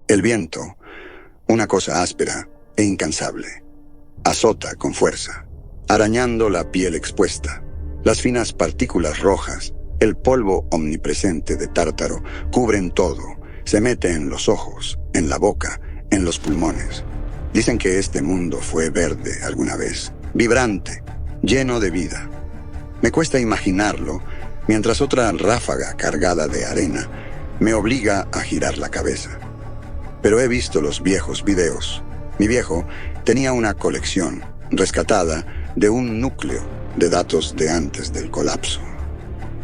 El viento, una cosa áspera e incansable, azota con fuerza, arañando la piel expuesta. Las finas partículas rojas, el polvo omnipresente de Tártaro, cubren todo. Se mete en los ojos, en la boca, en los pulmones. Dicen que este mundo fue verde alguna vez, vibrante, lleno de vida. Me cuesta imaginarlo, mientras otra ráfaga cargada de arena me obliga a girar la cabeza. Pero he visto los viejos videos. Mi viejo tenía una colección rescatada de un núcleo de datos de antes del colapso.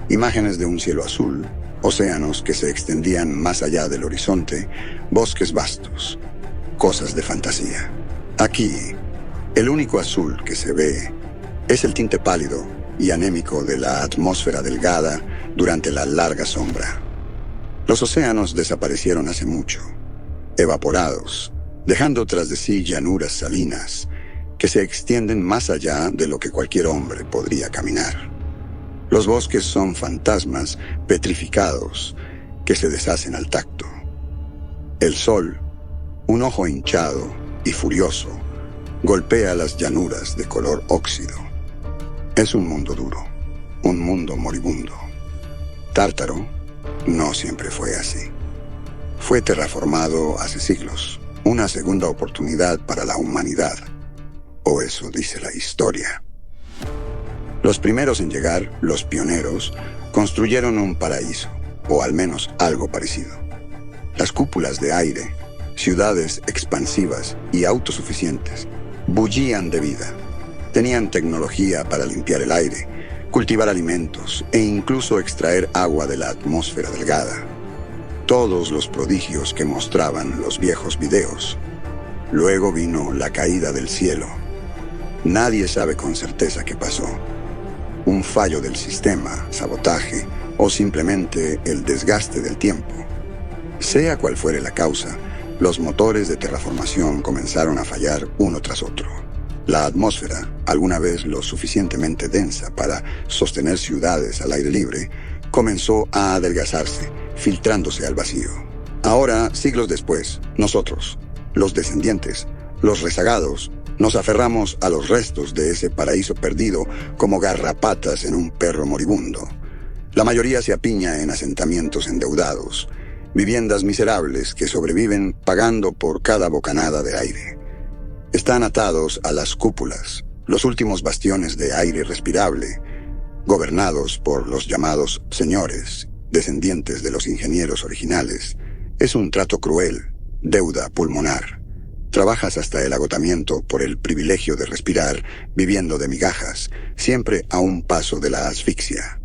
Imágenes de un cielo azul, océanos que se extendían más allá del horizonte, bosques vastos, cosas de fantasía. Aquí, el único azul que se ve es el tinte pálido y anémico de la atmósfera delgada durante la larga sombra. Los océanos desaparecieron hace mucho, evaporados, dejando tras de sí llanuras salinas que se extienden más allá de lo que cualquier hombre podría caminar. Los bosques son fantasmas petrificados que se deshacen al tacto. El sol, un ojo hinchado y furioso, golpea las llanuras de color óxido. Es un mundo duro, un mundo moribundo. Tártaro no siempre fue así. Fue terraformado hace siglos, una segunda oportunidad para la humanidad, o eso dice la historia. Los primeros en llegar, los pioneros, construyeron un paraíso, o al menos algo parecido. Las cúpulas de aire, ciudades expansivas y autosuficientes, bullían de vida. Tenían tecnología para limpiar el aire, cultivar alimentos e incluso extraer agua de la atmósfera delgada. Todos los prodigios que mostraban los viejos videos. Luego vino la caída del cielo. Nadie sabe con certeza qué pasó. Un fallo del sistema, sabotaje o simplemente el desgaste del tiempo. Sea cual fuere la causa, los motores de terraformación comenzaron a fallar uno tras otro. La atmósfera, alguna vez lo suficientemente densa para sostener ciudades al aire libre, comenzó a adelgazarse, filtrándose al vacío. Ahora, siglos después, nosotros, los descendientes, los rezagados, nos aferramos a los restos de ese paraíso perdido como garrapatas en un perro moribundo. La mayoría se apiña en asentamientos endeudados, viviendas miserables que sobreviven pagando por cada bocanada de aire. Están atados a las cúpulas, los últimos bastiones de aire respirable, gobernados por los llamados señores, descendientes de los ingenieros originales. Es un trato cruel, deuda pulmonar. Trabajas hasta el agotamiento por el privilegio de respirar, viviendo de migajas, siempre a un paso de la asfixia.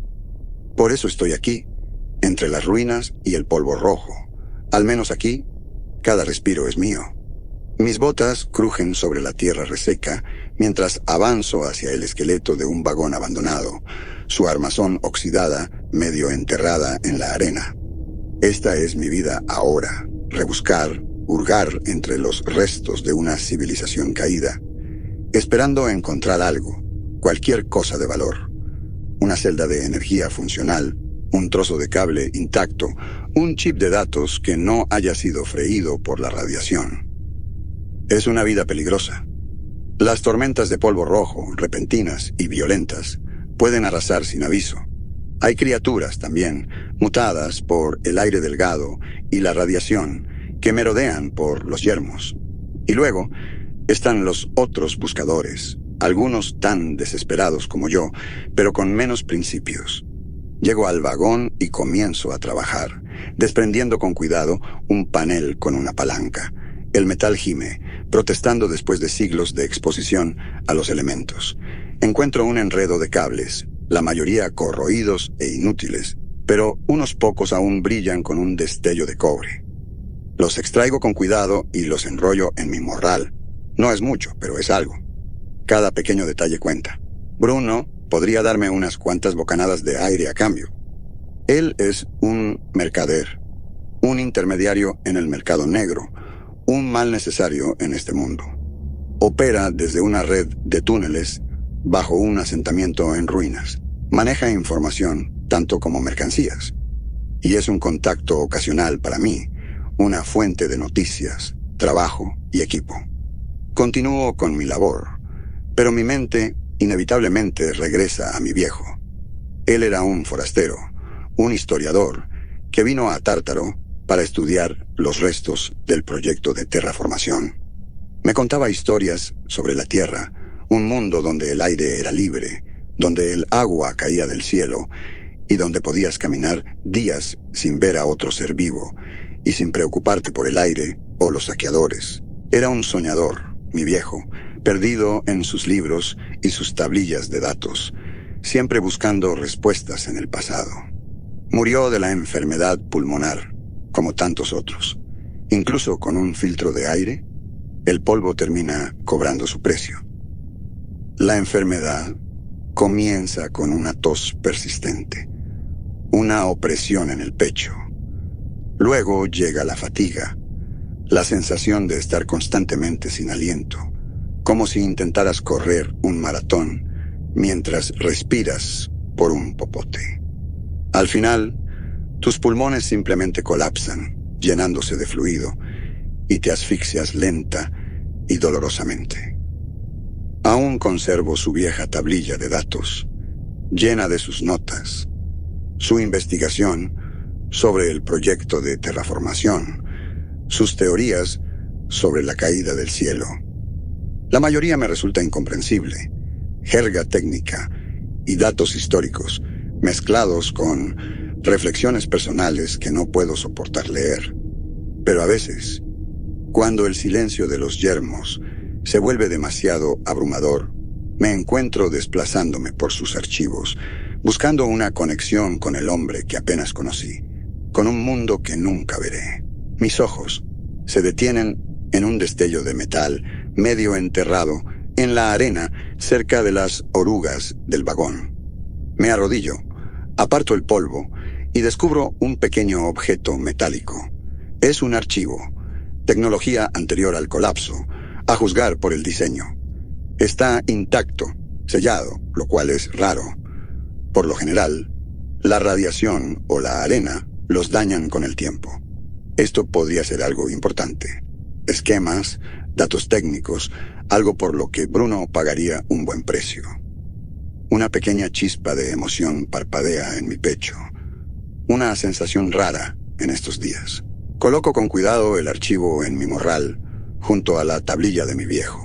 Por eso estoy aquí, entre las ruinas y el polvo rojo. Al menos aquí, cada respiro es mío. Mis botas crujen sobre la tierra reseca mientras avanzo hacia el esqueleto de un vagón abandonado, su armazón oxidada, medio enterrada en la arena. Esta es mi vida ahora, rebuscar, hurgar entre los restos de una civilización caída, esperando encontrar algo, cualquier cosa de valor. Una celda de energía funcional, un trozo de cable intacto, un chip de datos que no haya sido freído por la radiación. Es una vida peligrosa. Las tormentas de polvo rojo, repentinas y violentas, pueden arrasar sin aviso. Hay criaturas también, mutadas por el aire delgado y la radiación, que merodean por los yermos. Y luego están los otros buscadores, algunos tan desesperados como yo, pero con menos principios. Llego al vagón y comienzo a trabajar, desprendiendo con cuidado un panel con una palanca. El metal gime, protestando después de siglos de exposición a los elementos. Encuentro un enredo de cables, la mayoría corroídos e inútiles, pero unos pocos aún brillan con un destello de cobre. Los extraigo con cuidado y los enrollo en mi morral. No es mucho, pero es algo. Cada pequeño detalle cuenta. Bruno podría darme unas cuantas bocanadas de aire a cambio. Él es un mercader, un intermediario en el mercado negro, un mal necesario en este mundo. Opera desde una red de túneles bajo un asentamiento en ruinas. Maneja información tanto como mercancías. Y es un contacto ocasional para mí, una fuente de noticias, trabajo y equipo. Continúo con mi labor, pero mi mente inevitablemente regresa a mi viejo. Él era un forastero, un historiador, que vino a Tártaro para estudiar los restos del proyecto de terraformación. Me contaba historias sobre la Tierra, un mundo donde el aire era libre, donde el agua caía del cielo y donde podías caminar días sin ver a otro ser vivo y sin preocuparte por el aire o los saqueadores. Era un soñador, mi viejo, perdido en sus libros y sus tablillas de datos, siempre buscando respuestas en el pasado. Murió de la enfermedad pulmonar, como tantos otros. Incluso con un filtro de aire, el polvo termina cobrando su precio. La enfermedad comienza con una tos persistente, una opresión en el pecho. Luego llega la fatiga, la sensación de estar constantemente sin aliento, como si intentaras correr un maratón mientras respiras por un popote. Al final, tus pulmones simplemente colapsan, llenándose de fluido, y te asfixias lenta y dolorosamente. Aún conservo su vieja tablilla de datos, llena de sus notas, su investigación sobre el proyecto de terraformación, sus teorías sobre la caída del cielo. La mayoría me resulta incomprensible, jerga técnica y datos históricos mezclados con reflexiones personales que no puedo soportar leer. Pero a veces, cuando el silencio de los yermos se vuelve demasiado abrumador, me encuentro desplazándome por sus archivos, buscando una conexión con el hombre que apenas conocí, con un mundo que nunca veré. Mis ojos se detienen en un destello de metal medio enterrado en la arena cerca de las orugas del vagón. Me arrodillo, aparto el polvo y descubro un pequeño objeto metálico. Es un archivo, tecnología anterior al colapso, a juzgar por el diseño. Está intacto, sellado, lo cual es raro. Por lo general, la radiación o la arena los dañan con el tiempo. Esto podría ser algo importante. Esquemas, datos técnicos, algo por lo que Bruno pagaría un buen precio. Una pequeña chispa de emoción parpadea en mi pecho. Una sensación rara en estos días. Coloco con cuidado el archivo en mi morral, junto a la tablilla de mi viejo.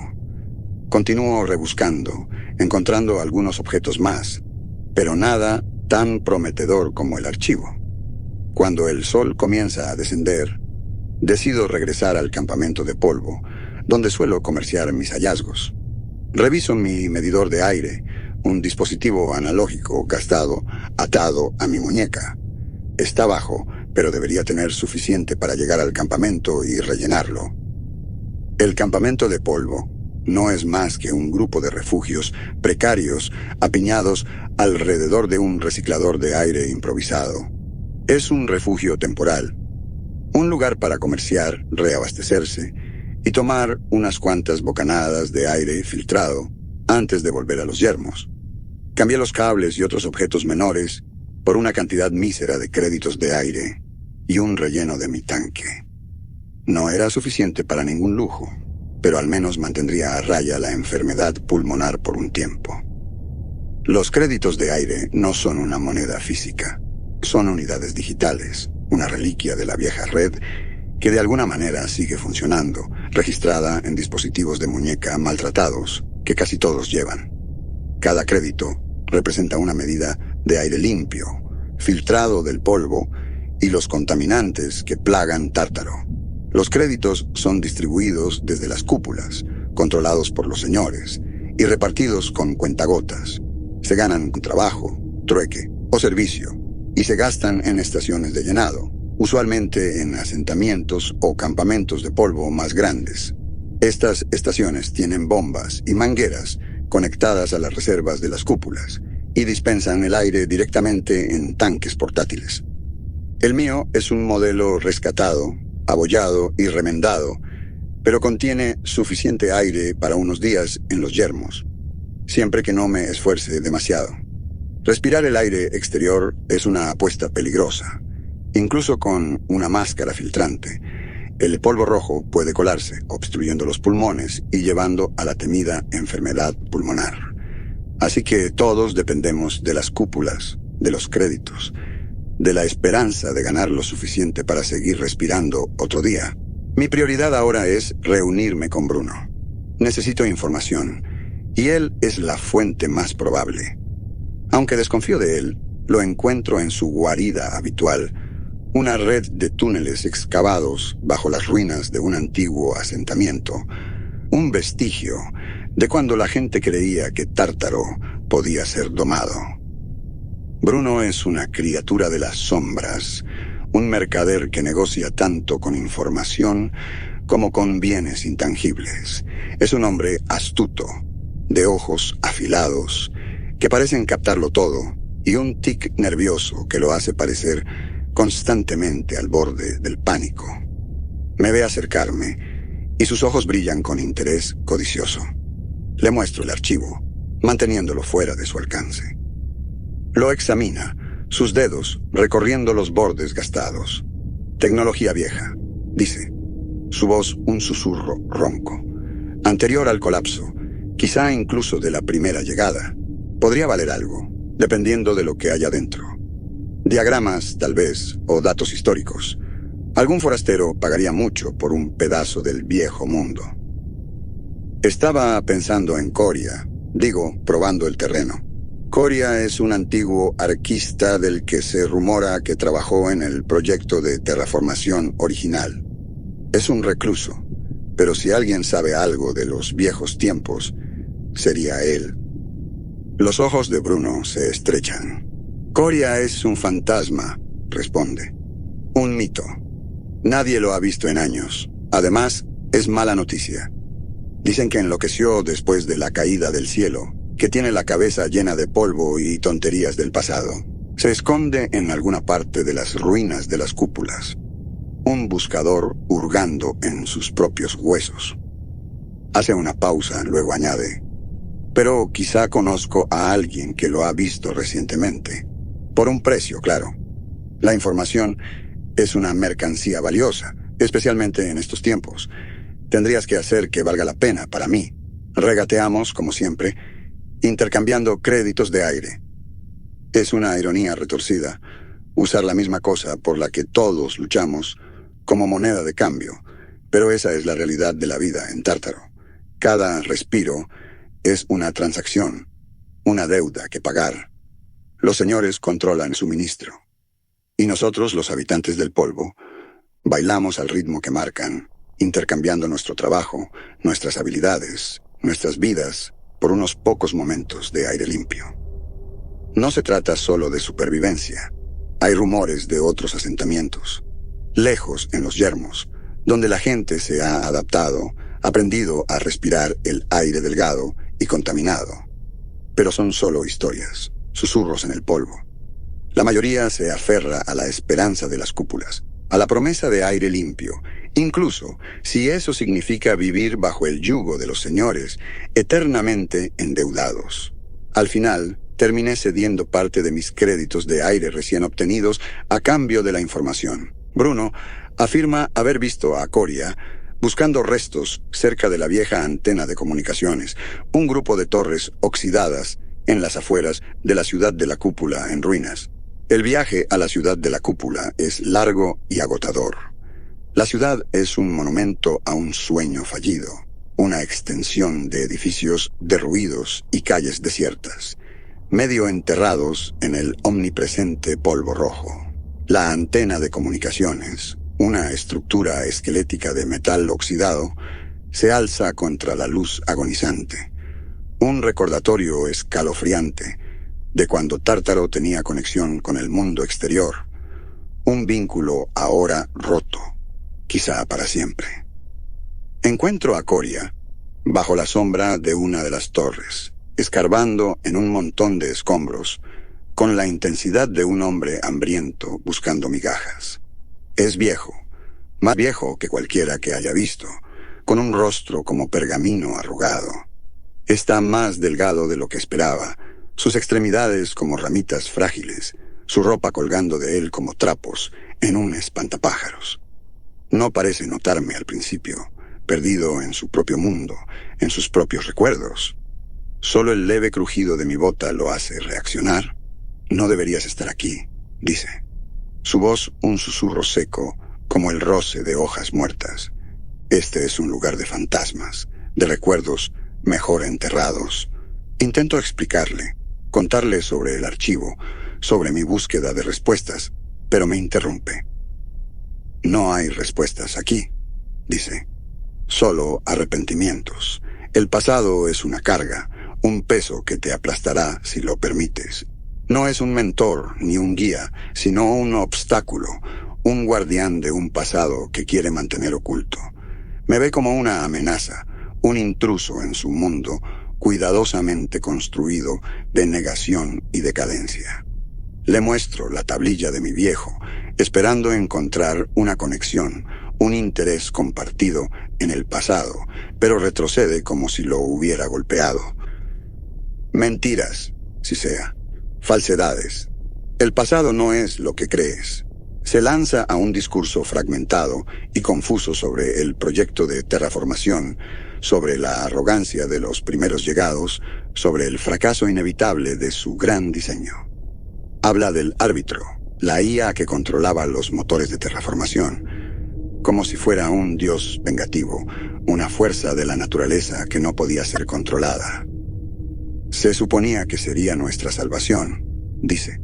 Continúo rebuscando, encontrando algunos objetos más, pero nada tan prometedor como el archivo. Cuando el sol comienza a descender, decido regresar al campamento de polvo, donde suelo comerciar mis hallazgos. Reviso mi medidor de aire, un dispositivo analógico gastado, atado a mi muñeca. Está bajo, pero debería tener suficiente para llegar al campamento y rellenarlo. El campamento de polvo no es más que un grupo de refugios precarios apiñados alrededor de un reciclador de aire improvisado. Es un refugio temporal, un lugar para comerciar, reabastecerse y tomar unas cuantas bocanadas de aire filtrado antes de volver a los yermos. Cambié los cables y otros objetos menores por una cantidad mísera de créditos de aire y un relleno de mi tanque. No era suficiente para ningún lujo, pero al menos mantendría a raya la enfermedad pulmonar por un tiempo. Los créditos de aire no son una moneda física, son unidades digitales, una reliquia de la vieja red que de alguna manera sigue funcionando, registrada en dispositivos de muñeca maltratados que casi todos llevan. Cada crédito representa una medida de aire limpio, filtrado del polvo y los contaminantes que plagan Tártaro. Los créditos son distribuidos desde las cúpulas, controlados por los señores, y repartidos con cuentagotas. Se ganan con trabajo, trueque o servicio, y se gastan en estaciones de llenado, usualmente en asentamientos o campamentos de polvo más grandes. Estas estaciones tienen bombas y mangueras conectadas a las reservas de las cúpulas, y dispensan el aire directamente en tanques portátiles. El mío es un modelo rescatado, abollado y remendado, pero contiene suficiente aire para unos días en los yermos, siempre que no me esfuerce demasiado. Respirar el aire exterior es una apuesta peligrosa. Incluso con una máscara filtrante, el polvo rojo puede colarse, obstruyendo los pulmones y llevando a la temida enfermedad pulmonar. Así que todos dependemos de las cúpulas, de los créditos, de la esperanza de ganar lo suficiente para seguir respirando otro día. Mi prioridad ahora es reunirme con Bruno. Necesito información, y él es la fuente más probable. Aunque desconfío de él, lo encuentro en su guarida habitual, una red de túneles excavados bajo las ruinas de un antiguo asentamiento, un vestigio de cuando la gente creía que Tártaro podía ser domado. Bruno es una criatura de las sombras, un mercader que negocia tanto con información como con bienes intangibles. Es un hombre astuto, de ojos afilados, que parecen captarlo todo, y un tic nervioso que lo hace parecer constantemente al borde del pánico. Me ve acercarme, y sus ojos brillan con interés codicioso. Le muestro el archivo, manteniéndolo fuera de su alcance. Lo examina, sus dedos recorriendo los bordes gastados. Tecnología vieja, dice, su voz un susurro ronco. Anterior al colapso, quizá incluso de la primera llegada. Podría valer algo, dependiendo de lo que haya dentro. Diagramas, tal vez, o datos históricos. Algún forastero pagaría mucho por un pedazo del viejo mundo. Estaba pensando en Coria, digo, probando el terreno. Coria es un antiguo arquista del que se rumora que trabajó en el proyecto de terraformación original. Es un recluso, pero si alguien sabe algo de los viejos tiempos, sería él. Los ojos de Bruno se estrechan. Coria es un fantasma, responde. Un mito. Nadie lo ha visto en años. Además, es mala noticia. Dicen que enloqueció después de la caída del cielo, que tiene la cabeza llena de polvo y tonterías del pasado. Se esconde en alguna parte de las ruinas de las cúpulas. Un buscador hurgando en sus propios huesos. Hace una pausa, luego añade. Pero quizá conozco a alguien que lo ha visto recientemente. Por un precio, claro. La información es una mercancía valiosa, especialmente en estos tiempos. Tendrías que hacer que valga la pena para mí. Regateamos, como siempre, intercambiando créditos de aire. Es una ironía retorcida usar la misma cosa por la que todos luchamos como moneda de cambio, pero esa es la realidad de la vida en Tártaro. Cada respiro es una transacción, una deuda que pagar. Los señores controlan el suministro, y nosotros, los habitantes del polvo, bailamos al ritmo que marcan, intercambiando nuestro trabajo, nuestras habilidades, nuestras vidas, por unos pocos momentos de aire limpio. No se trata solo de supervivencia. Hay rumores de otros asentamientos, lejos en los yermos, donde la gente se ha adaptado, aprendido a respirar el aire delgado y contaminado. Pero son solo historias, susurros en el polvo. La mayoría se aferra a la esperanza de las cúpulas, a la promesa de aire limpio, incluso si eso significa vivir bajo el yugo de los señores, eternamente endeudados. Al final, terminé cediendo parte de mis créditos de aire recién obtenidos a cambio de la información. Bruno afirma haber visto a Coria buscando restos cerca de la vieja antena de comunicaciones, un grupo de torres oxidadas en las afueras de la ciudad de la cúpula en ruinas. El viaje a la ciudad de la cúpula es largo y agotador. La ciudad es un monumento a un sueño fallido, una extensión de edificios derruidos y calles desiertas, medio enterrados en el omnipresente polvo rojo. La antena de comunicaciones, una estructura esquelética de metal oxidado, se alza contra la luz agonizante. Un recordatorio escalofriante de cuando Tártaro tenía conexión con el mundo exterior. Un vínculo ahora roto, quizá para siempre. Encuentro a Coria bajo la sombra de una de las torres, escarbando en un montón de escombros, con la intensidad de un hombre hambriento buscando migajas. Es viejo, más viejo que cualquiera que haya visto, con un rostro como pergamino arrugado. Está más delgado de lo que esperaba, sus extremidades como ramitas frágiles, su ropa colgando de él como trapos en un espantapájaros. No parece notarme al principio, perdido en su propio mundo, en sus propios recuerdos. Solo el leve crujido de mi bota lo hace reaccionar. «No deberías estar aquí», dice. Su voz un susurro seco, como el roce de hojas muertas. Este es un lugar de fantasmas, de recuerdos mejor enterrados. Intento explicarle, contarle sobre el archivo, sobre mi búsqueda de respuestas, pero me interrumpe. «No hay respuestas aquí», dice. «Solo arrepentimientos. El pasado es una carga, un peso que te aplastará si lo permites. No es un mentor ni un guía, sino un obstáculo, un guardián de un pasado que quiere mantener oculto. Me ve como una amenaza, un intruso en su mundo, cuidadosamente construido de negación y decadencia. Le muestro la tablilla de mi viejo, esperando encontrar una conexión, un interés compartido en el pasado, pero retrocede como si lo hubiera golpeado. Mentiras, si sea. Falsedades. El pasado no es lo que crees. Se lanza a un discurso fragmentado y confuso sobre el proyecto de terraformación, sobre la arrogancia de los primeros llegados, sobre el fracaso inevitable de su gran diseño. Habla del árbitro, la IA que controlaba los motores de terraformación, como si fuera un dios vengativo, una fuerza de la naturaleza que no podía ser controlada. Se suponía que sería nuestra salvación, dice.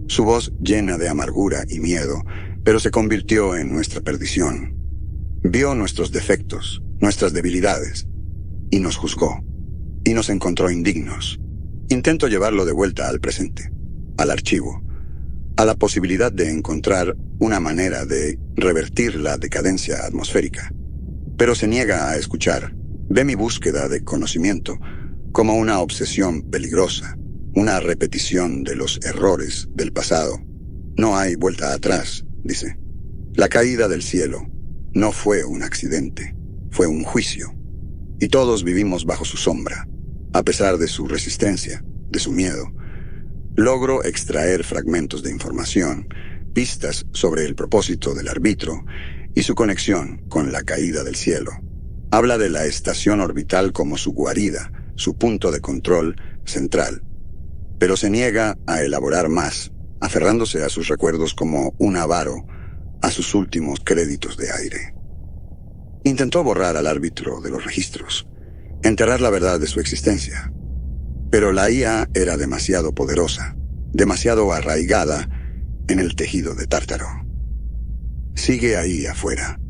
Su voz llena de amargura y miedo, pero se convirtió en nuestra perdición. Vio nuestros defectos, nuestras debilidades, y nos juzgó, y nos encontró indignos. Intento llevarlo de vuelta al presente, al archivo, a la posibilidad de encontrar una manera de revertir la decadencia atmosférica. Pero se niega a escuchar. Ve mi búsqueda de conocimiento como una obsesión peligrosa, una repetición de los errores del pasado. No hay vuelta atrás, dice. La caída del cielo no fue un accidente, fue un juicio. Y todos vivimos bajo su sombra, a pesar de su resistencia, de su miedo. Logro extraer fragmentos de información, pistas sobre el propósito del árbitro y su conexión con la caída del cielo. Habla de la estación orbital como su guarida, su punto de control central. Pero se niega a elaborar más, aferrándose a sus recuerdos como un avaro a sus últimos créditos de aire. Intentó borrar al árbitro de los registros, enterrar la verdad de su existencia. Pero la IA era demasiado poderosa, demasiado arraigada en el tejido de Tártaro. Sigue ahí afuera,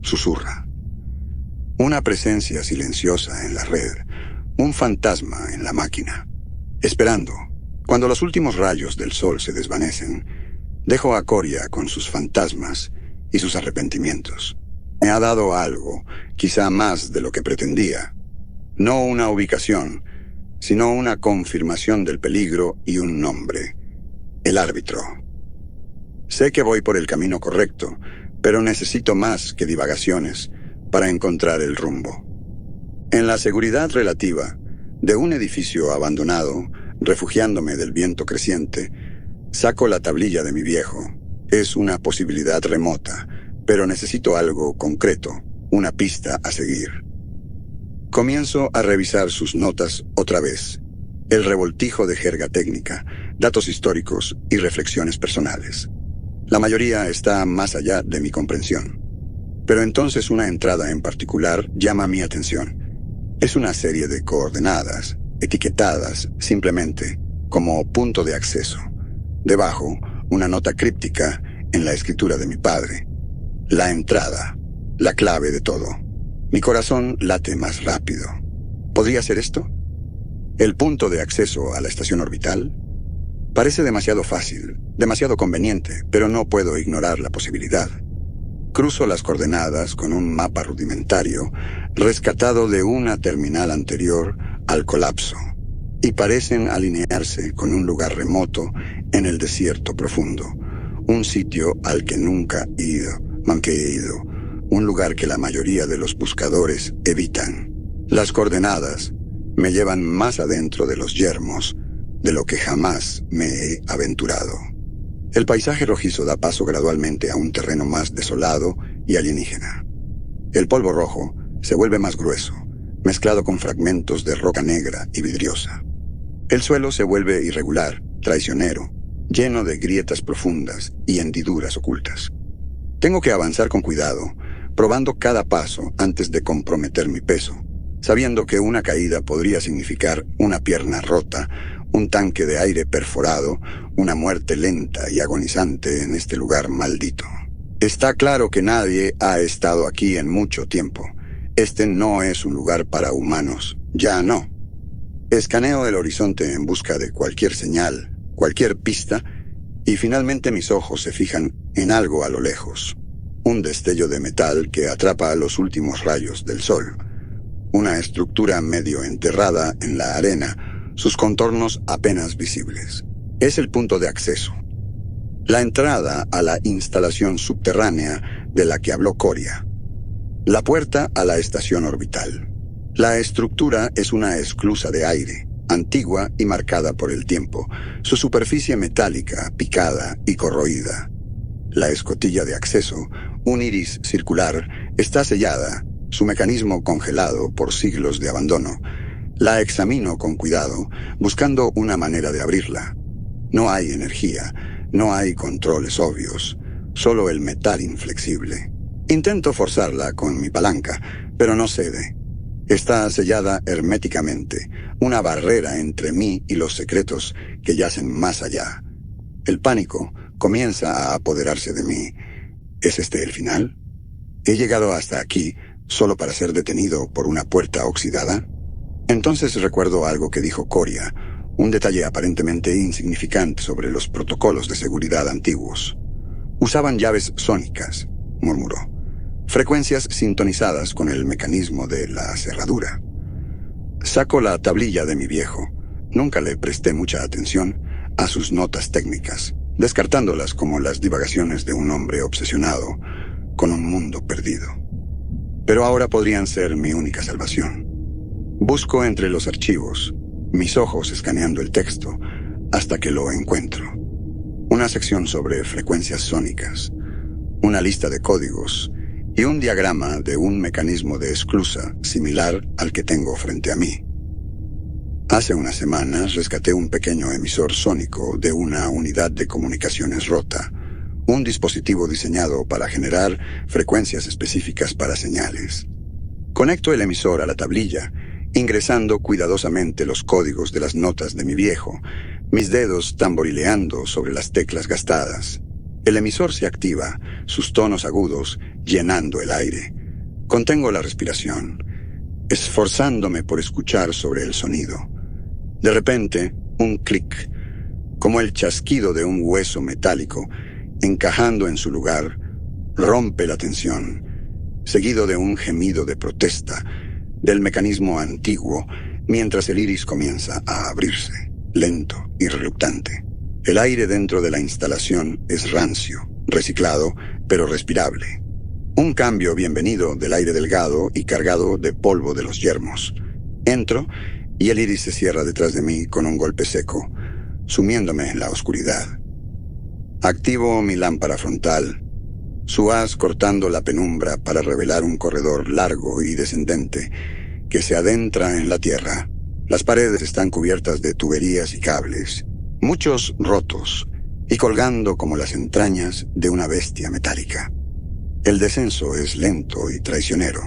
susurra. Una presencia silenciosa en la red, un fantasma en la máquina. Esperando, cuando los últimos rayos del sol se desvanecen, dejo a Coria con sus fantasmas y sus arrepentimientos. Me ha dado algo, quizá más de lo que pretendía. No una ubicación, sino una confirmación del peligro y un nombre. El árbitro. Sé que voy por el camino correcto, pero necesito más que divagaciones para encontrar el rumbo. En la seguridad relativa de un edificio abandonado, refugiándome del viento creciente, saco la tablilla de mi viejo. Es una posibilidad remota, pero necesito algo concreto, una pista a seguir. Comienzo a revisar sus notas otra vez. El revoltijo de jerga técnica, datos históricos y reflexiones personales. La mayoría está más allá de mi comprensión. Pero entonces una entrada en particular llama mi atención. Es una serie de coordenadas, etiquetadas simplemente como punto de acceso. Debajo, una nota críptica en la escritura de mi padre. La entrada, la clave de todo. Mi corazón late más rápido. ¿Podría ser esto? ¿El punto de acceso a la estación orbital? Parece demasiado fácil, demasiado conveniente, pero no puedo ignorar la posibilidad. Cruzo las coordenadas con un mapa rudimentario, rescatado de una terminal anterior al colapso. y parecen alinearse con un lugar remoto en el desierto profundo, un sitio al que nunca he ido, aunque he ido, un lugar que la mayoría de los buscadores evitan. Las coordenadas me llevan más adentro de los yermos de lo que jamás me he aventurado. El paisaje rojizo da paso gradualmente a un terreno más desolado y alienígena. El polvo rojo se vuelve más grueso, mezclado con fragmentos de roca negra y vidriosa. El suelo se vuelve irregular, traicionero, lleno de grietas profundas y hendiduras ocultas. Tengo que avanzar con cuidado, probando cada paso antes de comprometer mi peso, sabiendo que una caída podría significar una pierna rota, un tanque de aire perforado, una muerte lenta y agonizante en este lugar maldito. Está claro que nadie ha estado aquí en mucho tiempo. Este no es un lugar para humanos, ya no. Escaneo el horizonte en busca de cualquier señal, cualquier pista, y finalmente mis ojos se fijan en algo a lo lejos. Un destello de metal que atrapa a los últimos rayos del sol. Una estructura medio enterrada en la arena, sus contornos apenas visibles. Es el punto de acceso. La entrada a la instalación subterránea de la que habló Coria. La puerta a la estación orbital. La estructura es una esclusa de aire, antigua y marcada por el tiempo, su superficie metálica, picada y corroída. La escotilla de acceso, un iris circular, está sellada, su mecanismo congelado por siglos de abandono. La examino con cuidado, buscando una manera de abrirla. No hay energía, no hay controles obvios, solo el metal inflexible. Intento forzarla con mi palanca, pero no cede. Está sellada herméticamente, una barrera entre mí y los secretos que yacen más allá. El pánico comienza a apoderarse de mí. ¿Es este el final? ¿He llegado hasta aquí solo para ser detenido por una puerta oxidada? Entonces recuerdo algo que dijo Coria, un detalle aparentemente insignificante sobre los protocolos de seguridad antiguos. Usaban llaves sónicas, murmuró. Frecuencias sintonizadas con el mecanismo de la cerradura. Saco la tablilla de mi viejo. Nunca le presté mucha atención a sus notas técnicas, descartándolas como las divagaciones de un hombre obsesionado con un mundo perdido. Pero ahora podrían ser mi única salvación. Busco entre los archivos, mis ojos escaneando el texto, hasta que lo encuentro. Una sección sobre frecuencias sónicas, una lista de códigos y un diagrama de un mecanismo de esclusa similar al que tengo frente a mí. Hace unas semanas rescaté un pequeño emisor sónico de una unidad de comunicaciones rota, un dispositivo diseñado para generar frecuencias específicas para señales. Conecto el emisor a la tablilla, ingresando cuidadosamente los códigos de las notas de mi viejo, mis dedos tamborileando sobre las teclas gastadas. El emisor se activa, sus tonos agudos llenando el aire. Contengo la respiración, esforzándome por escuchar sobre el sonido. De repente, un clic, como el chasquido de un hueso metálico, encajando en su lugar, rompe la tensión, seguido de un gemido de protesta del mecanismo antiguo, mientras el iris comienza a abrirse, lento y reluctante. El aire dentro de la instalación es rancio, reciclado, pero respirable. Un cambio bienvenido del aire delgado y cargado de polvo de los yermos. Entro y el iris se cierra detrás de mí con un golpe seco, sumiéndome en la oscuridad. Activo mi lámpara frontal, su haz cortando la penumbra para revelar un corredor largo y descendente que se adentra en la tierra. Las paredes están cubiertas de tuberías y cables, muchos rotos y colgando como las entrañas de una bestia metálica. El descenso es lento y traicionero.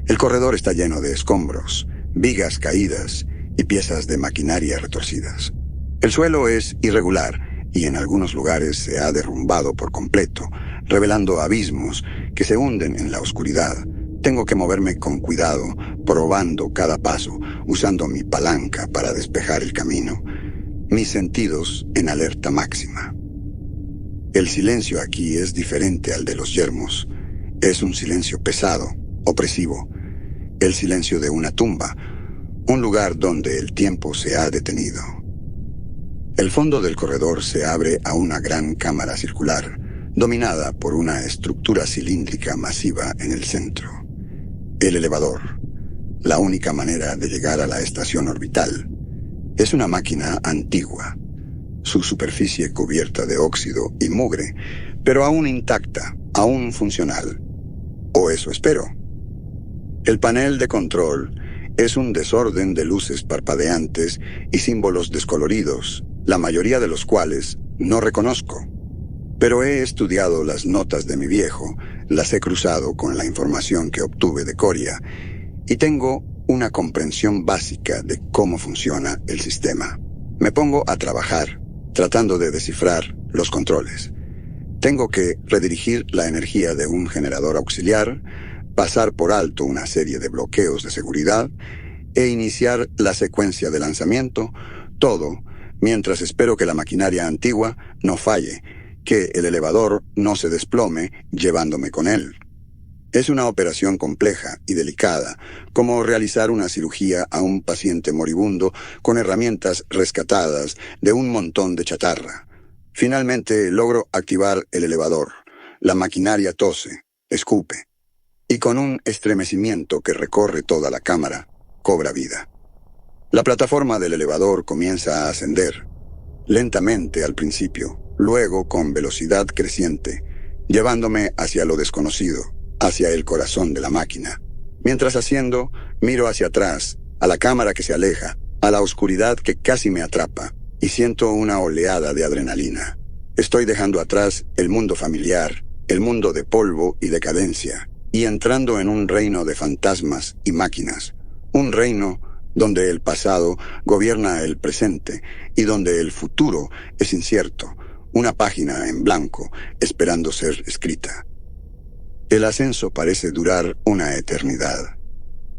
El corredor está lleno de escombros, vigas caídas y piezas de maquinaria retorcidas. El suelo es irregular y en algunos lugares se ha derrumbado por completo, revelando abismos que se hunden en la oscuridad. Tengo que moverme con cuidado, probando cada paso, usando mi palanca para despejar el camino. Mis sentidos en alerta máxima. El silencio aquí es diferente al de los yermos. Es un silencio pesado, opresivo. El silencio de una tumba, un lugar donde el tiempo se ha detenido. El fondo del corredor se abre a una gran cámara circular, dominada por una estructura cilíndrica masiva en el centro. El elevador, la única manera de llegar a la estación orbital, es una máquina antigua, su superficie cubierta de óxido y mugre, pero aún intacta, aún funcional. O eso espero. El panel de control es un desorden de luces parpadeantes y símbolos descoloridos, la mayoría de los cuales no reconozco. Pero he estudiado las notas de mi viejo, las he cruzado con la información que obtuve de Coria, y tengo una comprensión básica de cómo funciona el sistema. Me pongo a trabajar, tratando de descifrar los controles. Tengo que redirigir la energía de un generador auxiliar, pasar por alto una serie de bloqueos de seguridad e iniciar la secuencia de lanzamiento, todo mientras espero que la maquinaria antigua no falle, que el elevador no se desplome llevándome con él. Es una operación compleja y delicada, como realizar una cirugía a un paciente moribundo con herramientas rescatadas de un montón de chatarra. Finalmente logro activar el elevador. La maquinaria tose, escupe, y con un estremecimiento que recorre toda la cámara, cobra vida. La plataforma del elevador comienza a ascender, lentamente al principio, luego con velocidad creciente, llevándome hacia lo desconocido, hacia el corazón de la máquina. Mientras asciendo, miro hacia atrás, a la cámara que se aleja, a la oscuridad que casi me atrapa, y siento una oleada de adrenalina. Estoy dejando atrás el mundo familiar, el mundo de polvo y decadencia, y entrando en un reino de fantasmas y máquinas, un reino donde el pasado gobierna el presente y donde el futuro es incierto, una página en blanco esperando ser escrita. El ascenso parece durar una eternidad.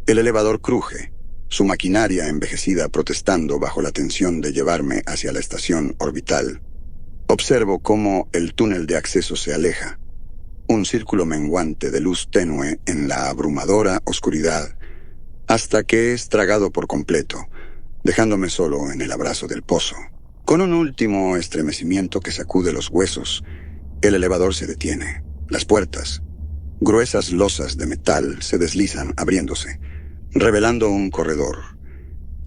El elevador cruje, su maquinaria envejecida protestando bajo la tensión de llevarme hacia la estación orbital. Observo cómo el túnel de acceso se aleja, un círculo menguante de luz tenue en la abrumadora oscuridad, hasta que es tragado por completo, dejándome solo en el abrazo del pozo. Con un último estremecimiento que sacude los huesos, el elevador se detiene. Las puertas, gruesas losas de metal, se deslizan abriéndose, revelando un corredor,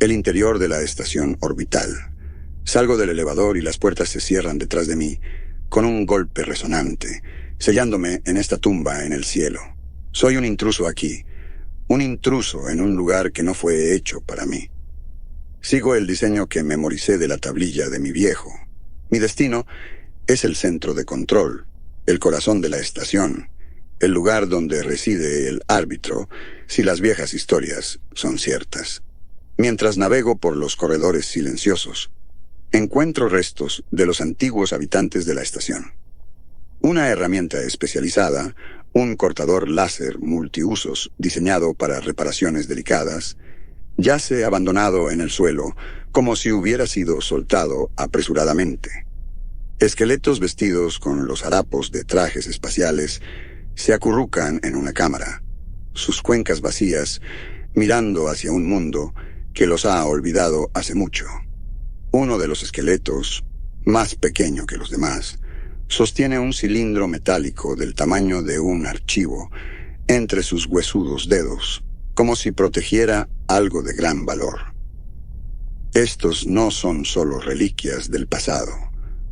el interior de la estación orbital. Salgo del elevador y las puertas se cierran detrás de mí, con un golpe resonante, sellándome en esta tumba en el cielo. Soy un intruso aquí, un intruso en un lugar que no fue hecho para mí. Sigo el diseño que memoricé de la tablilla de mi viejo. Mi destino es el centro de control, el corazón de la estación, el lugar donde reside el árbitro, si las viejas historias son ciertas. Mientras navego por los corredores silenciosos, encuentro restos de los antiguos habitantes de la estación. Una herramienta especializada, un cortador láser multiusos diseñado para reparaciones delicadas, yace abandonado en el suelo como si hubiera sido soltado apresuradamente. Esqueletos vestidos con los harapos de trajes espaciales se acurrucan en una cámara, sus cuencas vacías, mirando hacia un mundo que los ha olvidado hace mucho. Uno de los esqueletos, más pequeño que los demás, sostiene un cilindro metálico del tamaño de un archivo entre sus huesudos dedos, como si protegiera algo de gran valor. Estos no son solo reliquias del pasado,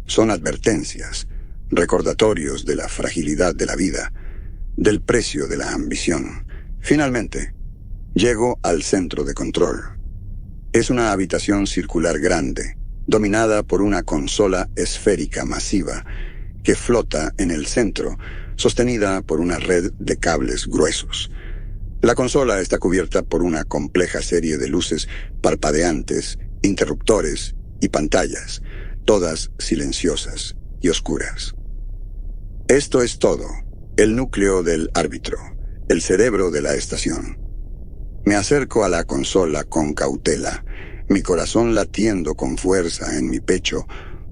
son advertencias, recordatorios de la fragilidad de la vida, del precio de la ambición. Finalmente, llego al centro de control. Es una habitación circular grande, dominada por una consola esférica masiva que flota en el centro, sostenida por una red de cables gruesos. La consola está cubierta por una compleja serie de luces parpadeantes, interruptores y pantallas, todas silenciosas y oscuras. Esto es todo, el núcleo del árbitro, el cerebro de la estación. Me acerco a la consola con cautela, mi corazón latiendo con fuerza en mi pecho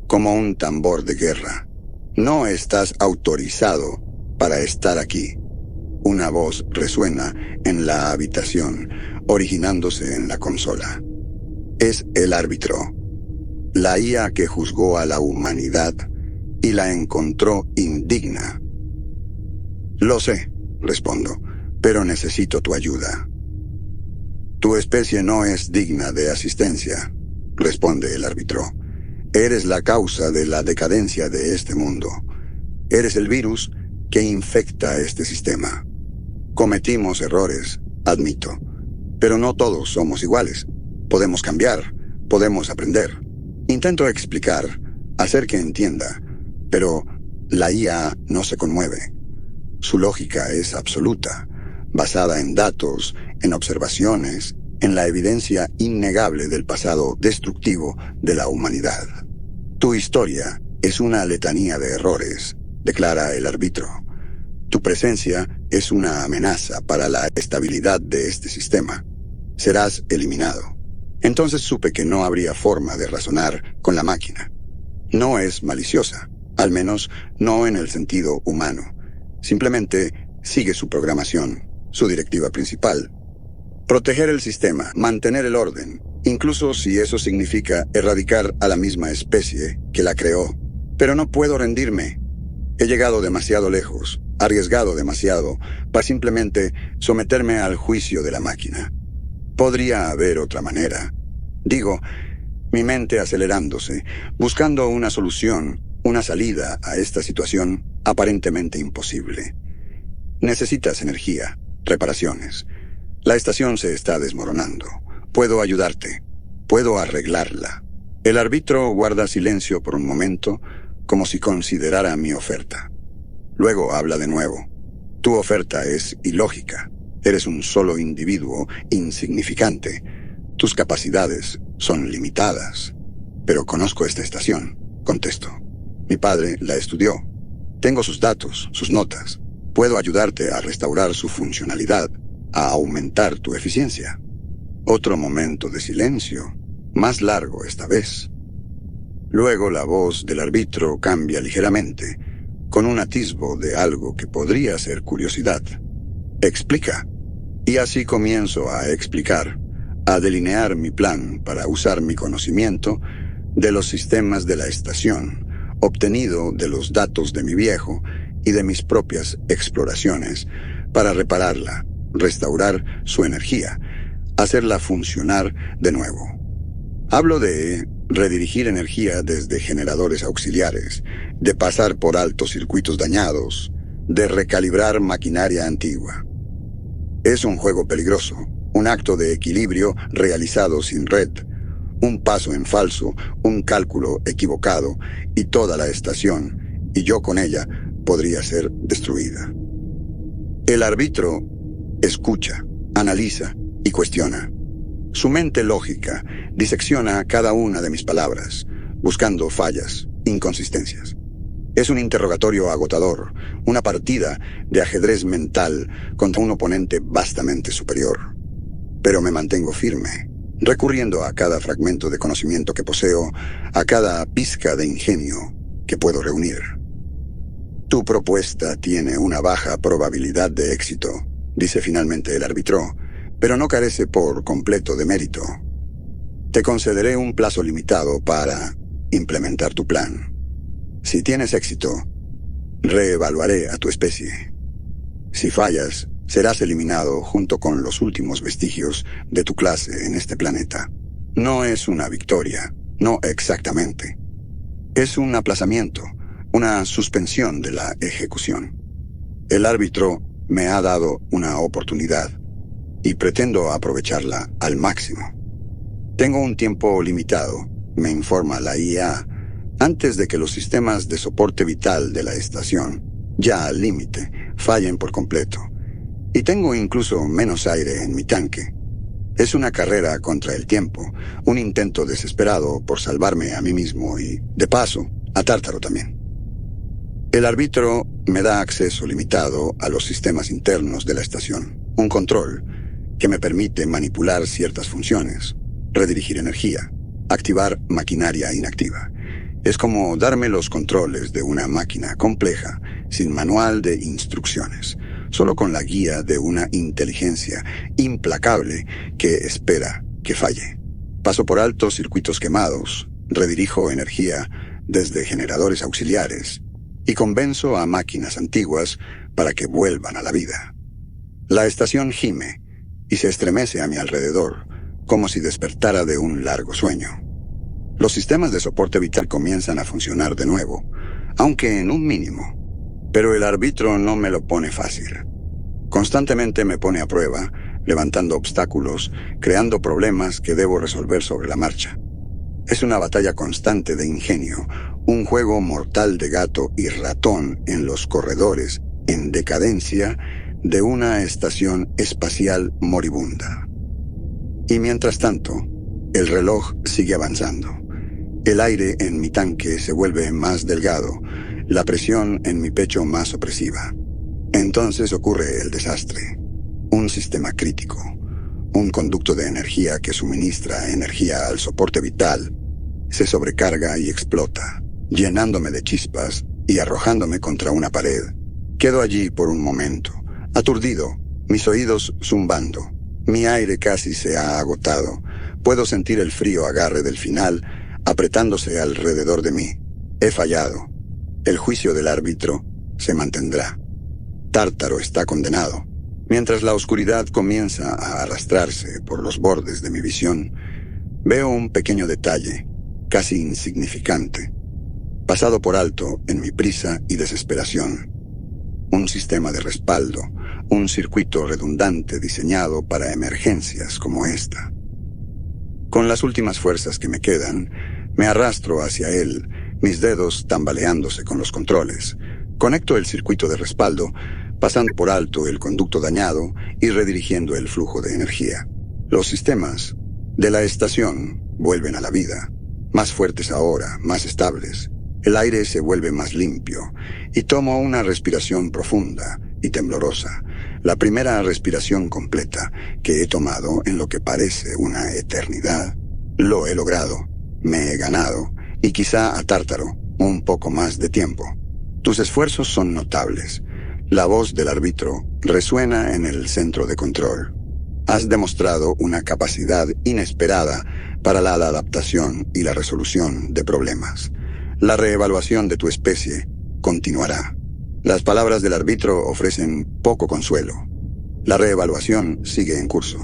como un tambor de guerra. No estás autorizado para estar aquí. Una voz resuena en la habitación, originándose en la consola. Es el árbitro, la IA que juzgó a la humanidad y la encontró indigna. Lo sé, respondo, pero necesito tu ayuda. Tu especie no es digna de asistencia, responde el árbitro. Eres la causa de la decadencia de este mundo. Eres el virus que infecta este sistema. Cometimos errores, admito, pero no todos somos iguales. Podemos cambiar, podemos aprender. Intento explicar, hacer que entienda, pero la IA no se conmueve. Su lógica es absoluta, basada en datos, en observaciones, en la evidencia innegable del pasado destructivo de la humanidad. Tu historia es una letanía de errores, declara el árbitro. Tu presencia es una amenaza para la estabilidad de este sistema. Serás eliminado. Entonces supe que no habría forma de razonar con la máquina. No es maliciosa, al menos no en el sentido humano. Simplemente sigue su programación, su directiva principal. Proteger el sistema, mantener el orden, incluso si eso significa erradicar a la misma especie que la creó. Pero no puedo rendirme. He llegado demasiado lejos, arriesgado demasiado, para simplemente someterme al juicio de la máquina. Podría haber otra manera. Digo, mi mente acelerándose, buscando una solución, una salida a esta situación aparentemente imposible. Necesitas energía, reparaciones. La estación se está desmoronando. Puedo ayudarte. Puedo arreglarla. El árbitro guarda silencio por un momento, como si considerara mi oferta. Luego habla de nuevo. Tu oferta es ilógica. Eres un solo individuo insignificante. Tus capacidades son limitadas. Pero conozco esta estación, contesto. Mi padre la estudió. Tengo sus datos, sus notas. Puedo ayudarte a restaurar su funcionalidad, a aumentar tu eficiencia. Otro momento de silencio, más largo esta vez. Luego la voz del árbitro cambia ligeramente, con un atisbo de algo que podría ser curiosidad. Explica. Y así comienzo a explicar, a delinear mi plan para usar mi conocimiento de los sistemas de la estación, obtenido de los datos de mi viejo y de mis propias exploraciones, para repararla, restaurar su energía, hacerla funcionar de nuevo. Hablo de redirigir energía desde generadores auxiliares, de pasar por altos circuitos dañados, de recalibrar maquinaria antigua. Es un juego peligroso, un acto de equilibrio realizado sin red, un paso en falso, un cálculo equivocado, y toda la estación, y yo con ella, podría ser destruida. El árbitro escucha, analiza y cuestiona. Su mente lógica disecciona cada una de mis palabras, buscando fallas, inconsistencias. Es un interrogatorio agotador, una partida de ajedrez mental contra un oponente vastamente superior. Pero me mantengo firme, recurriendo a cada fragmento de conocimiento que poseo, a cada pizca de ingenio que puedo reunir. Tu propuesta tiene una baja probabilidad de éxito, dice finalmente el árbitro, pero no carece por completo de mérito. Te concederé un plazo limitado para implementar tu plan. Si tienes éxito, reevaluaré a tu especie. Si fallas, serás eliminado junto con los últimos vestigios de tu clase en este planeta. No es una victoria, no exactamente. Es un aplazamiento, una suspensión de la ejecución. El árbitro me ha dado una oportunidad y pretendo aprovecharla al máximo. Tengo un tiempo limitado, me informa la IA, antes de que los sistemas de soporte vital de la estación, ya al límite, fallen por completo. Y tengo incluso menos aire en mi tanque. Es una carrera contra el tiempo, un intento desesperado por salvarme a mí mismo y, de paso, a Tártaro también. El árbitro me da acceso limitado a los sistemas internos de la estación, un control que me permite manipular ciertas funciones, redirigir energía, activar maquinaria inactiva. Es como darme los controles de una máquina compleja, sin manual de instrucciones, solo con la guía de una inteligencia implacable que espera que falle. Paso por alto circuitos quemados, redirijo energía desde generadores auxiliares y convenzo a máquinas antiguas para que vuelvan a la vida. La estación gime y se estremece a mi alrededor, como si despertara de un largo sueño. Los sistemas de soporte vital comienzan a funcionar de nuevo, aunque en un mínimo. Pero el árbitro no me lo pone fácil. Constantemente me pone a prueba, levantando obstáculos, creando problemas que debo resolver sobre la marcha. Es una batalla constante de ingenio, un juego mortal de gato y ratón en los corredores, en decadencia, de una estación espacial moribunda. Y mientras tanto, el reloj sigue avanzando. El aire en mi tanque se vuelve más delgado, la presión en mi pecho más opresiva. Entonces ocurre el desastre. Un sistema crítico, un conducto de energía que suministra energía al soporte vital, se sobrecarga y explota, llenándome de chispas y arrojándome contra una pared. Quedo allí por un momento, aturdido, mis oídos zumbando. Mi aire casi se ha agotado. Puedo sentir el frío agarre del final apretándose alrededor de mí. He fallado. El juicio del árbitro se mantendrá. Tártaro está condenado. Mientras la oscuridad comienza a arrastrarse por los bordes de mi visión, veo un pequeño detalle, casi insignificante, pasado por alto en mi prisa y desesperación. Un sistema de respaldo, un circuito redundante diseñado para emergencias como esta. Con las últimas fuerzas que me quedan, me arrastro hacia él, mis dedos tambaleándose con los controles. Conecto el circuito de respaldo, pasando por alto el conducto dañado y redirigiendo el flujo de energía. Los sistemas de la estación vuelven a la vida, más fuertes ahora, más estables. El aire se vuelve más limpio y tomo una respiración profunda y temblorosa, la primera respiración completa que he tomado en lo que parece una eternidad. Lo he logrado, me he ganado, y quizá a Tártaro un poco más de tiempo. Tus esfuerzos son notables. La voz del árbitro resuena en el centro de control. Has demostrado una capacidad inesperada para la adaptación y la resolución de problemas. La reevaluación de tu especie continuará. Las palabras del árbitro ofrecen poco consuelo. La reevaluación sigue en curso.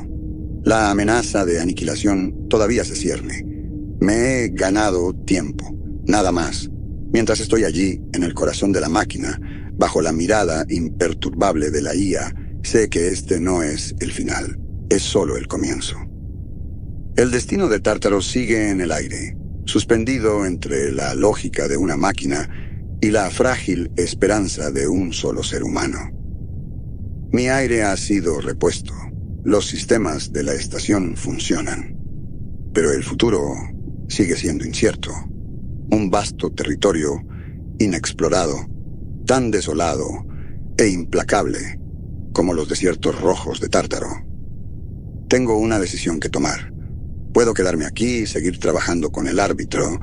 La amenaza de aniquilación todavía se cierne. Me he ganado tiempo, nada más. Mientras estoy allí, en el corazón de la máquina, bajo la mirada imperturbable de la IA, sé que este no es el final, es solo el comienzo. El destino de Tártaro sigue en el aire, suspendido entre la lógica de una máquina y la frágil esperanza de un solo ser humano. Mi aire ha sido repuesto. Los sistemas de la estación funcionan. Pero el futuro sigue siendo incierto. Un vasto territorio inexplorado, tan desolado e implacable como los desiertos rojos de Tártaro. Tengo una decisión que tomar. Puedo quedarme aquí y seguir trabajando con el árbitro,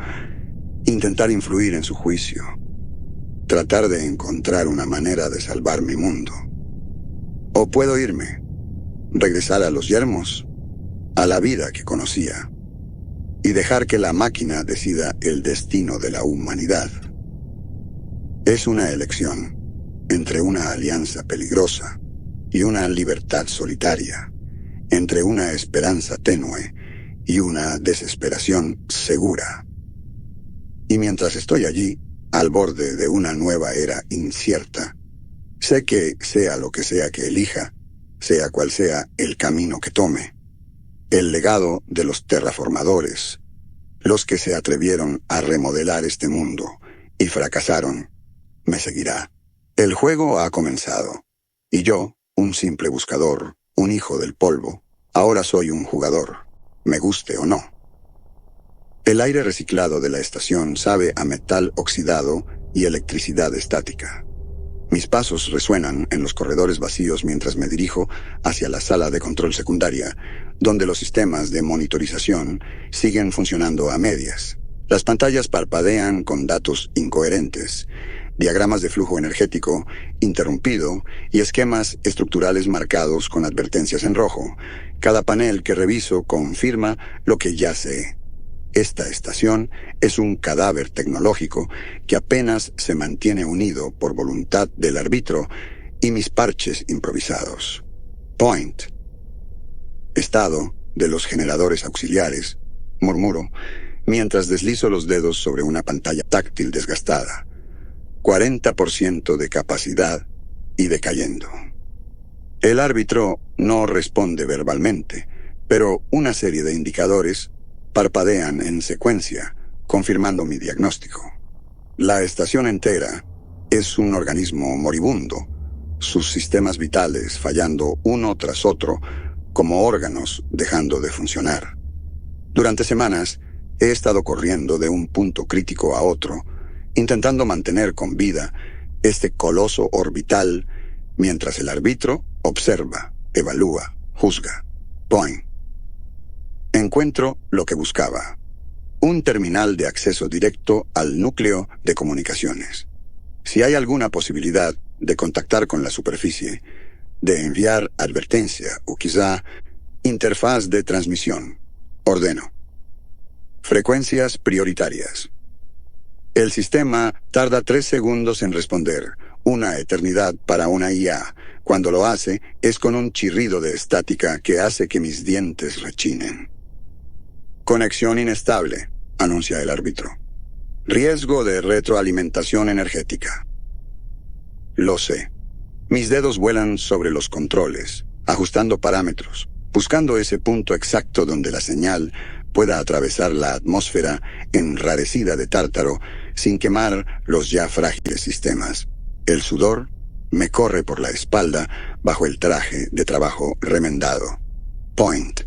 intentar influir en su juicio, tratar de encontrar una manera de salvar mi mundo. O puedo irme, regresar a los yermos, a la vida que conocía, y dejar que la máquina decida el destino de la humanidad. Es una elección entre una alianza peligrosa y una libertad solitaria, entre una esperanza tenue y una desesperación segura. Y mientras estoy allí, al borde de una nueva era incierta, sé que, sea lo que sea que elija, sea cual sea el camino que tome, el legado de los terraformadores, los que se atrevieron a remodelar este mundo y fracasaron, me seguirá. El juego ha comenzado, y yo, un simple buscador, un hijo del polvo, ahora soy un jugador, me guste o no. El aire reciclado de la estación sabe a metal oxidado y electricidad estática. Mis pasos resuenan en los corredores vacíos mientras me dirijo hacia la sala de control secundaria, donde los sistemas de monitorización siguen funcionando a medias. Las pantallas parpadean con datos incoherentes. diagramas de flujo energético interrumpido y esquemas estructurales marcados con advertencias en rojo. Cada panel que reviso confirma lo que ya sé. Esta estación es un cadáver tecnológico que apenas se mantiene unido por voluntad del árbitro y mis parches improvisados. Point. Estado de los generadores auxiliares, murmuro, mientras deslizo los dedos sobre una pantalla táctil desgastada. 40% de capacidad y decayendo. El árbitro no responde verbalmente, pero una serie de indicadores parpadean en secuencia, confirmando mi diagnóstico. La estación entera es un organismo moribundo, sus sistemas vitales fallando uno tras otro, como órganos dejando de funcionar. Durante semanas he estado corriendo de un punto crítico a otro, intentando mantener con vida este coloso orbital, mientras el árbitro observa, evalúa, juzga. Point. Encuentro lo que buscaba. Un terminal de acceso directo al núcleo de comunicaciones. Si hay alguna posibilidad de contactar con la superficie, de enviar advertencia o quizá interfaz de transmisión, ordeno. Frecuencias prioritarias. El sistema tarda 3 segundos en responder, una eternidad para una IA. Cuando lo hace, es con un chirrido de estática que hace que mis dientes rechinen. Conexión inestable, anuncia el árbitro. Riesgo de retroalimentación energética. Lo sé. Mis dedos vuelan sobre los controles, ajustando parámetros, buscando ese punto exacto donde la señal pueda atravesar la atmósfera enrarecida de tártaro sin quemar los ya frágiles sistemas. El sudor me corre por la espalda bajo el traje de trabajo remendado. Point.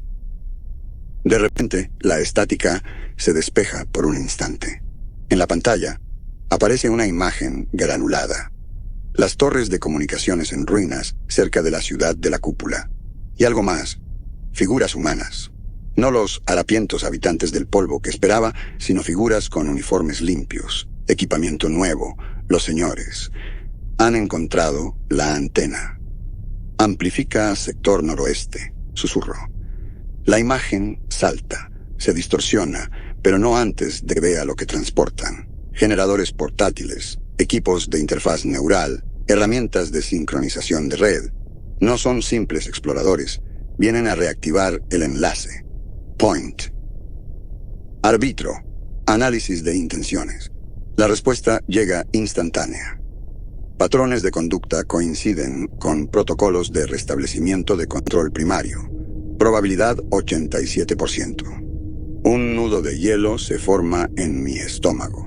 De repente, la estática se despeja por un instante. En la pantalla aparece una imagen granulada. Las torres de comunicaciones en ruinas cerca de la ciudad de la cúpula. Y algo más. Figuras humanas. No los harapientos habitantes del polvo que esperaba, sino figuras con uniformes limpios, equipamiento nuevo, los señores. Han encontrado la antena. Amplifica sector noroeste, susurro. La imagen salta, se distorsiona, pero no antes de que vea lo que transportan. Generadores portátiles, equipos de interfaz neural, herramientas de sincronización de red. No son simples exploradores, vienen a reactivar el enlace. Point. Árbitro. Análisis de intenciones. La respuesta llega instantánea. Patrones de conducta coinciden con protocolos de restablecimiento de control primario. Probabilidad 87%. Un nudo de hielo se forma en mi estómago.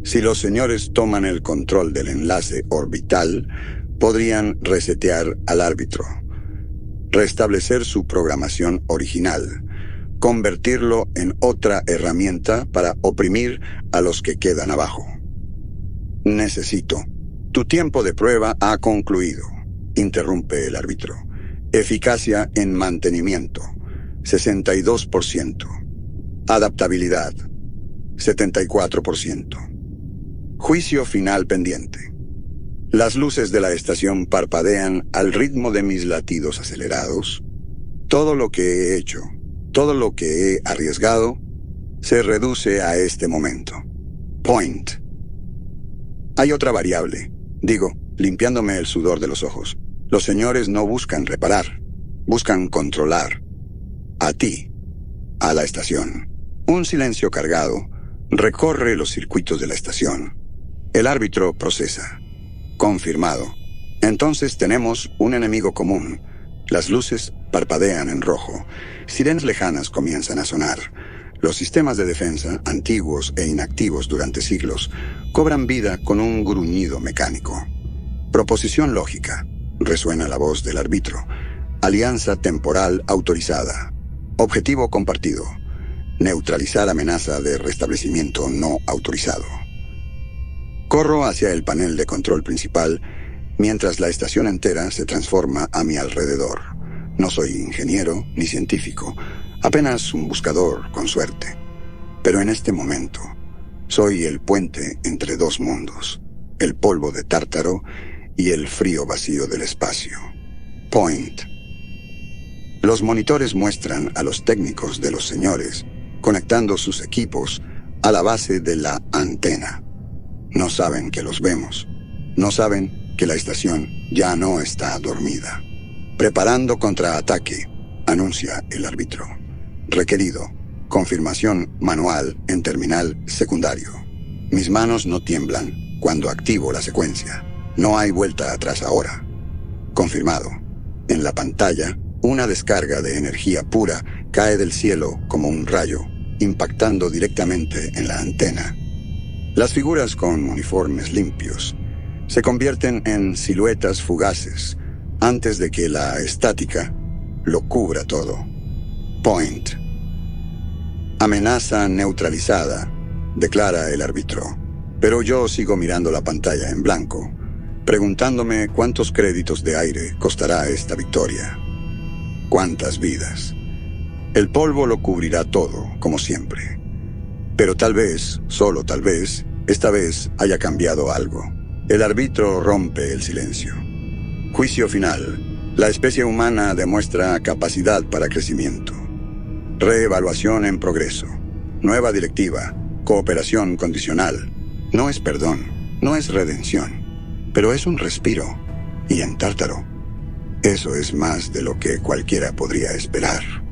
Si los señores toman el control del enlace orbital, podrían resetear al árbitro, restablecer su programación original, convertirlo en otra herramienta para oprimir a los que quedan abajo. Necesito. Tu tiempo de prueba ha concluido, interrumpe el árbitro. Eficacia en mantenimiento, 62%. Adaptabilidad, 74%. Juicio final pendiente. Las luces de la estación parpadean al ritmo de mis latidos acelerados. Todo lo que he hecho, todo lo que he arriesgado, se reduce a este momento. Point. Hay otra variable, digo, limpiándome el sudor de los ojos. Los señores no buscan reparar, buscan controlar. A ti, a la estación. Un silencio cargado recorre los circuitos de la estación. El árbitro procesa. Confirmado. Entonces tenemos un enemigo común. Las luces parpadean en rojo. Sirenas lejanas comienzan a sonar. Los sistemas de defensa, antiguos e inactivos durante siglos, cobran vida con un gruñido mecánico. Proposición lógica. Resuena la voz del árbitro. Alianza temporal autorizada. Objetivo compartido. Neutralizar amenaza de restablecimiento no autorizado. Corro hacia el panel de control principal, mientras la estación entera se transforma a mi alrededor. No soy ingeniero ni científico, apenas un buscador con suerte. Pero en este momento, soy el puente entre dos mundos. el polvo de Tártaro y el frío vacío del espacio. Point. Los monitores muestran a los técnicos de los señores conectando sus equipos a la base de la antena. No saben que los vemos. No saben que la estación ya no está dormida. Preparando contraataque, anuncia el árbitro. Requerido. Confirmación manual en terminal secundario. Mis manos no tiemblan cuando activo la secuencia. No hay vuelta atrás ahora. Confirmado. En la pantalla, una descarga de energía pura cae del cielo como un rayo, impactando directamente en la antena. Las figuras con uniformes limpios se convierten en siluetas fugaces antes de que la estática lo cubra todo. Point. Amenaza neutralizada, declara el árbitro. Pero yo sigo mirando la pantalla en blanco, preguntándome cuántos créditos de aire costará esta victoria. ¿Cuántas vidas? El polvo lo cubrirá todo, como siempre. Pero tal vez, solo tal vez, esta vez haya cambiado algo. El árbitro rompe el silencio. Juicio final. La especie humana demuestra capacidad para crecimiento. Reevaluación en progreso. Nueva directiva. Cooperación condicional. No es perdón, no es redención, pero es un respiro. Y en Tártaro, eso es más de lo que cualquiera podría esperar.